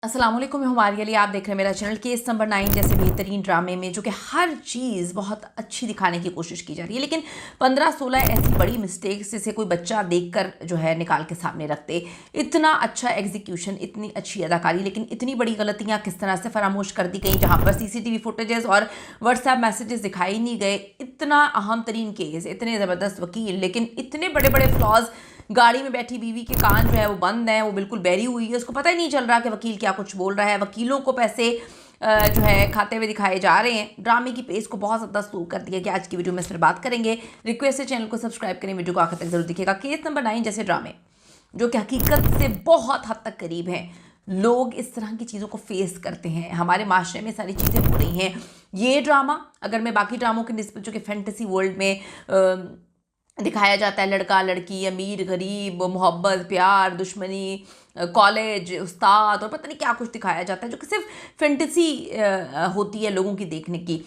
अस्सलाम वालेकुम, मैं हमारे लिए आप देख रहे हैं मेरा चैनल केस नंबर 9 जैसे बेहतरीन ड्रामे में जो कि हर चीज़ बहुत अच्छी दिखाने की कोशिश की जा रही है, लेकिन 15-16 ऐसी बड़ी मिस्टेक्स जिसे कोई बच्चा देखकर जो है निकाल के सामने रखते। इतना अच्छा एग्जीक्यूशन, इतनी अच्छी अदाकारी, लेकिन इतनी बड़ी गलतियां किस तरह से फरामोश कर दी गई जहां पर सीसीटीवी फुटेजेस और व्हाट्सएप मैसेजेस दिखाई नहीं गए। इतना अहम तरीन केस, इतने ज़बरदस्त वकील, लेकिन इतने बड़े बड़े फ्लॉज। गाड़ी में बैठी बीवी के कान जो है वो बंद है, वो बिल्कुल बैरी हुई है, उसको पता ही नहीं चल रहा कि वकील क्या कुछ बोल रहा है। वकीलों को पैसे जो है खाते हुए दिखाए जा रहे हैं। ड्रामे की पेस को बहुत ज़्यादा स्लो कर दिया कि आज की वीडियो में इस पर बात करेंगे। रिक्वेस्ट है चैनल को सब्सक्राइब करें, वीडियो को आखिर तक जरूर दिखेगा। केस नंबर 9 जैसे ड्रामे जो कि हकीकत से बहुत हद तक करीब हैं। लोग इस तरह की चीज़ों को फेस करते हैं, हमारे माशरे में सारी चीज़ें हो रही हैं। ये ड्रामा अगर मैं बाकी ड्रामों के निस्बत जो कि फैंटेसी वर्ल्ड में दिखाया जाता है, लड़का लड़की, अमीर गरीब, मोहब्बत, प्यार, दुश्मनी, कॉलेज, उस्ताद और पता नहीं क्या कुछ दिखाया जाता है जो कि सिर्फ फैंटेसी होती है लोगों की देखने की।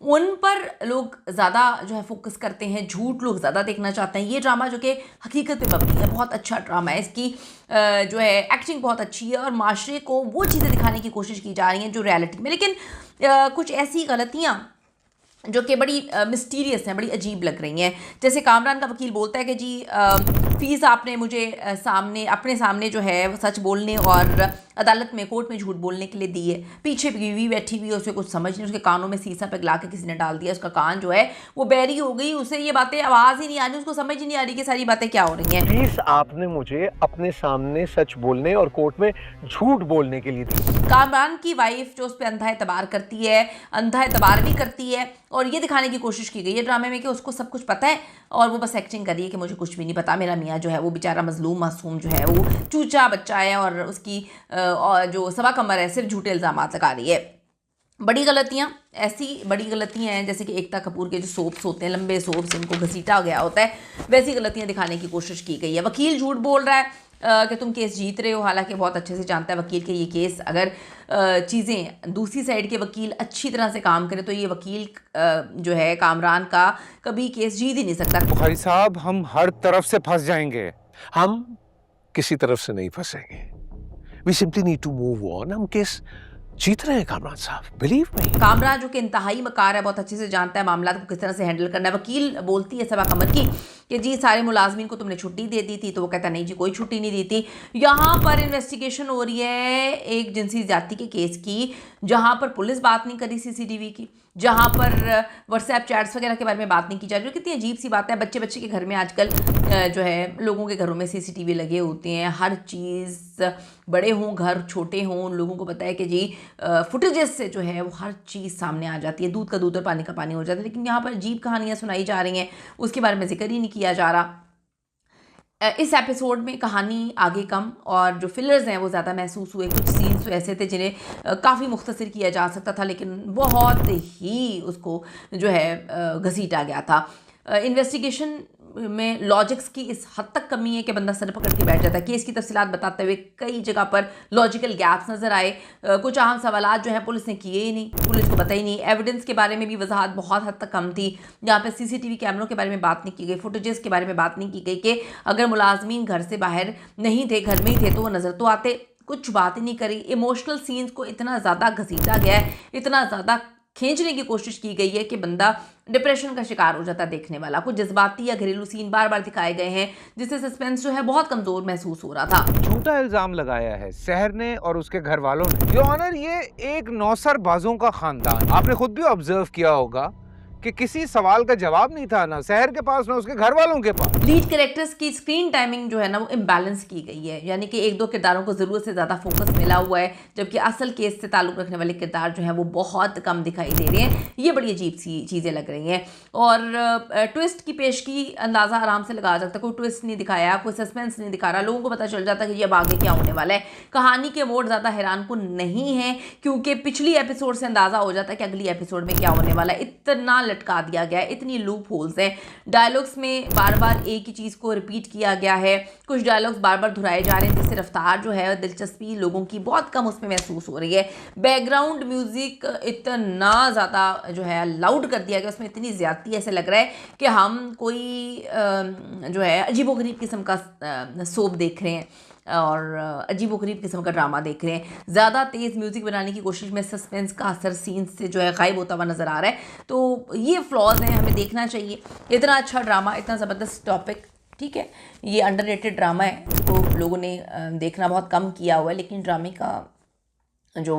उन पर लोग ज़्यादा जो है फोकस करते हैं, झूठ लोग ज़्यादा देखना चाहते हैं। ये ड्रामा जो कि हकीकत पे मबनी है, बहुत अच्छा ड्रामा है। इसकी जो है एक्टिंग बहुत अच्छी है और माशरे को वो चीज़ें दिखाने की कोशिश की जा रही हैं जो रियलिटी में, लेकिन कुछ ऐसी गलतियाँ जो कि बड़ी मिस्टीरियस हैं, बड़ी अजीब लग रही हैं। जैसे कामरान का वकील बोलता है कि जी फ़ीस आपने मुझे अपने सामने जो है वो सच बोलने और अदालत में, कोर्ट में झूठ बोलने के लिए दी है। पीछे बीवी बैठी हुई है, उसे कुछ समझ नहीं, उसके कानों में शीशा पिघला के किसी ने डाल दिया, उसका कान जो है वो बैरी हो गई, उसे ये बातें आवाज़ ही नहीं आ रही, उसको समझ ही नहीं आ रही कि सारी बातें क्या हो रही हैं। फीस आपने मुझे अपने सामने सच बोलने और कोर्ट में झूठ बोलने के लिए दी। कामरान की वाइफ जो उस पर अंधा एतबार करती है, अंधा एतबार भी करती है और ये दिखाने की कोशिश की गई है ड्रामे में कि उसको सब कुछ पता है और वो बस एक्टिंग कर रही है कि मुझे कुछ भी नहीं पता। मेरा मियाँ जो है वो बेचारा मजलूम मासूम जो है वो चूचा बच्चा है और उसकी और जो सवा कमर है सिर्फ झूठे इल्ज़ाम लगा रही है। बड़ी गलतियाँ, ऐसी बड़ी गलतियाँ हैं जैसे कि एकता कपूर के जो सोप्स होते हैं, लंबे सोप्स, इनको घसीटा गया होता है, वैसी गलतियाँ दिखाने की कोशिश की गई है। वकील झूठ बोल रहा है कि तुम केस जीत रहे हो, हालांकि बहुत अच्छे से जानता है वकील के ये केस अगर चीज़ें दूसरी साइड के वकील अच्छी तरह से काम करें तो ये वकील जो है कामरान का कभी केस जीत ही नहीं सकता। भाई साहब, हम हर तरफ से फंस जाएंगे। हम किसी तरफ से नहीं फंसेंगे। We simply need to move on. हम केस जीत रहे हैं कामरान साहब, बिलीव मी। कामरान जो कि इंतहाई मकार है, बहुत अच्छे से जानता है मामला को किस तरह से हैंडल करना है। वकील बोलती है सबा कमर की कि जी सारे मुलाजमीन को तुमने छुट्टी दे दी थी, तो वो कहता नहीं जी कोई छुट्टी नहीं दी थी। यहाँ पर इन्वेस्टिगेशन हो रही है एक जिनसी ज्यादती के केस की, जहाँ पर पुलिस बात नहीं करी सीसीटीवी की, जहाँ पर व्हाट्सएप चैट्स वगैरह के बारे में बात नहीं की जा रही। कितनी अजीब सी बात है। बच्चे बच्चे के घर में आजकल जो है लोगों के घरों में सीसीटीवी लगे होते हैं, हर चीज़, बड़े हों घर छोटे हों, लोगों को पता है कि जी फुटेजेस से जो है वो हर चीज़ सामने आ जाती है, दूध का दूध और पानी का पानी हो जाता है। लेकिन यहाँ पर अजीब कहानियाँ सुनाई जा रही हैं, उसके बारे में जिक्र ही नहीं किया जा रहा। इस एपिसोड में कहानी आगे कम और जो फिलर्स हैं वो ज़्यादा महसूस हुए। कुछ सीन्स ऐसे थे जिन्हें काफ़ी मुख्तसर किया जा सकता था, लेकिन बहुत ही उसको जो है घसीटा गया था। इन्वेस्टिगेशन में लॉजिक्स की इस हद तक कमी है कि बंदा सर पकड़ के बैठ जाता है। केस की तफसीलात बताते हुए कई जगह पर लॉजिकल गैप्स नज़र आए। कुछ अहम सवालात जो है पुलिस ने किए ही नहीं, पुलिस को पता ही नहीं। एविडेंस के बारे में भी वजाहत बहुत हद तक कम थी। यहाँ पे सीसीटीवी कैमरों के बारे में बात नहीं की गई, फुटेजेस के बारे में बात नहीं की गई कि अगर मुलाजमीन घर से बाहर नहीं थे, घर में ही थे, तो वो नज़र तो आते। कुछ बात ही नहीं करी। इमोशनल सीन्स को इतना ज़्यादा घसीटा गया है, इतना ज़्यादा खींचने की कोशिश की गई है कि बंदा डिप्रेशन का शिकार हो जाता है देखने वाला। कुछ जज्बाती या घरेलू सीन बार बार दिखाए गए हैं जिससे सस्पेंस जो है बहुत कमजोर महसूस हो रहा था। झूठा इल्जाम लगाया है शहर ने और उसके घर वालों ने। योर ऑनर, ये एक नौसरबाजों का खानदान। आपने खुद भी ऑब्जर्व किया होगा कि किसी सवाल का जवाब नहीं था, ना शहर के पास ना उसके घर वालों के पास। लीड कैरेक्टर्स की स्क्रीन टाइमिंग जो है ना वो इम्बैलेंस की गई है, यानी कि एक दो किरदारों को ज़रूरत से ज़्यादा फोकस मिला हुआ है, जबकि असल केस से ताल्लुक़ रखने वाले किरदार जो हैं वो बहुत कम दिखाई दे रहे हैं। ये बड़ी अजीब सी चीज़ें लग रही हैं और ट्विस्ट की पेशगी अंदाज़ा आराम से लगा सकता है। कोई ट्विस्ट नहीं दिखाया, कोई सस्पेंस नहीं दिखा रहा, लोगों को पता चल जाता है कि अब आगे क्या होने वाला है। कहानी के मोड़ ज़्यादा हैरान कुन नहीं है क्योंकि पिछली एपिसोड से अंदाज़ा हो जाता है कि अगली एपिसोड में क्या होने वाला है। इतना लटका दिया गया है, इतनी लूप होल्स हैं। डायलॉग्स में बार बार एक ही चीज़ को रिपीट किया गया है, कुछ डायलॉग्स बार बार दोहराए जा रहे हैं जिससे रफ्तार जो है दिलचस्पी लोगों की बहुत कम उसमें महसूस हो रही है। बैकग्राउंड म्यूज़िक इतना ज़्यादा जो है लाउड कर दिया गया, उसमें इतनी ज़्यादती, ऐसे लग रहा है कि हम कोई जो है अजीबोगरीब किस्म का सोप देख रहे हैं। और अजीबोगरीब किस्म का ड्रामा देख रहे हैं। ज़्यादा तेज़ म्यूज़िक बनाने की कोशिश में सस्पेंस का असर सीन से जो है गायब होता हुआ नज़र आ रहा है। तो ये फ्लॉज हैं, हमें देखना चाहिए। इतना अच्छा ड्रामा, इतना ज़बरदस्त टॉपिक, ठीक है, ये अंडररेटेड ड्रामा है, इसको लोगों ने देखना बहुत कम किया हुआ है, लेकिन ड्रामे का जो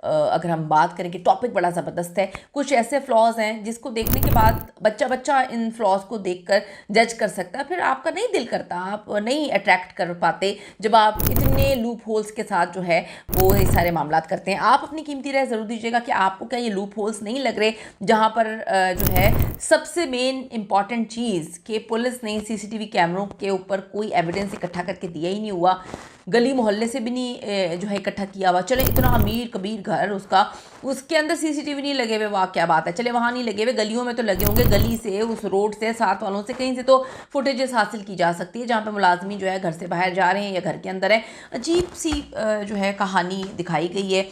अगर हम बात करें कि टॉपिक बड़ा ज़बरदस्त है। कुछ ऐसे फ्लॉज हैं जिसको देखने के बाद बच्चा इन फ्लॉज को देखकर जज कर सकता है, फिर आपका नहीं दिल करता, आप नहीं अट्रैक्ट कर पाते जब आप इतने लूप होल्स के साथ जो है वो ये सारे मामलात करते हैं। आप अपनी कीमती राय ज़रूर दीजिएगा कि आपको क्या ये लूप होल्स नहीं लग रहे, जहाँ पर जो है सबसे मेन इंपॉर्टेंट चीज़ कि पुलिस ने CCTV कैमरों के ऊपर कोई एविडेंस इकट्ठा करके दिया ही नहीं हुआ, गली मोहल्ले से भी नहीं जो है इकट्ठा किया हुआ। चले इतना अमीर कबीर घर उसका, उसके अंदर CCTV नहीं लगे हुए, वाह क्या बात है, चले वहाँ नहीं लगे हुए, गलियों में तो लगे होंगे, गली से, उस रोड से, साथ वालों से, कहीं से तो फुटेजेस हासिल की जा सकती है जहाँ पे मुलाजमी जो है घर से बाहर जा रहे हैं या घर के अंदर है। अजीब सी जो है कहानी दिखाई गई है।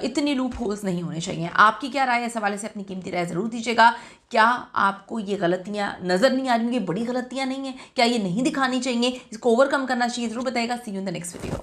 इतनी लूप होल्स नहीं होने चाहिए। आपकी क्या राय है इस हवाले से? अपनी कीमती राय ज़रूर दीजिएगा। क्या आपको ये गलतियाँ नज़र नहीं आ रही? ये बड़ी गलतियाँ नहीं हैं क्या? ये नहीं दिखानी चाहिए, इसको ओवरकम करना चाहिए? ज़रूर बताइएगा। See you in the next video.